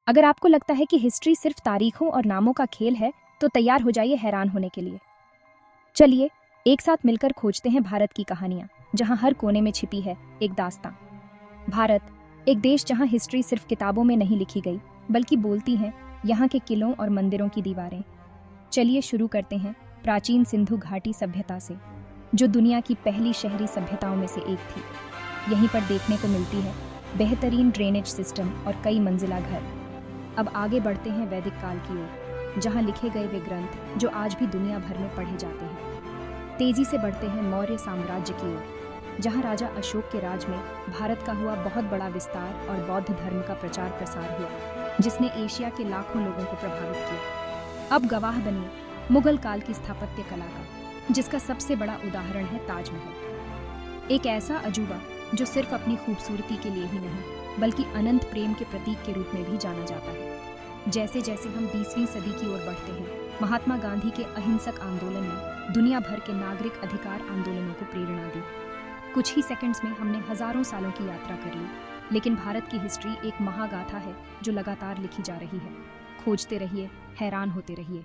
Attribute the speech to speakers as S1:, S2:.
S1: अगर आपको लगता है कि हिस्ट्री सिर्फ तारीखों और नामों का खेल है, तो तैयार हो जाइए हैरान होने के लिए। चलिए एक साथ मिलकर खोजते हैं भारत की कहानियां, जहां हर कोने में छिपी है एक दास्तां। भारत, एक देश जहां हिस्ट्री सिर्फ किताबों में नहीं लिखी गई, बल्कि बोलती हैं यहाँ के किलों और मंदिरों की दीवारें। चलिए शुरू करते हैं प्राचीन सिंधु घाटी सभ्यता से, जो दुनिया की पहली शहरी सभ्यताओं में से एक थी। यहीं पर देखने को मिलती है बेहतरीन ड्रेनेज सिस्टम और कई मंजिला घर। अब आगे बढ़ते हैं वैदिक काल की ओर, जहां लिखे गए वे ग्रंथ जो आज भी दुनिया भर में पढ़े जाते हैं। तेजी से बढ़ते हैं मौर्य साम्राज्य की ओर, जहां राजा अशोक के राज में भारत का हुआ बहुत बड़ा विस्तार और बौद्ध धर्म का प्रचार प्रसार हुआ, जिसने एशिया के लाखों लोगों को प्रभावित किया। अब गवाह बनिए मुगल काल की स्थापत्य कला का, जिसका सबसे बड़ा उदाहरण है ताजमहल। एक ऐसा अजूबा जो सिर्फ अपनी खूबसूरती के लिए ही नहीं, बल्कि अनंत प्रेम के प्रतीक के रूप में भी जाना जाता है। जैसे जैसे हम 20वीं सदी की ओर बढ़ते हैं, महात्मा गांधी के अहिंसक आंदोलन ने दुनिया भर के नागरिक अधिकार आंदोलनों को प्रेरणा दी। कुछ ही सेकंड्स में हमने हजारों सालों की यात्रा कर ली, लेकिन भारत की हिस्ट्री एक महागाथा है जो लगातार लिखी जा रही है। खोजते रहिए, हैरान होते रहिए।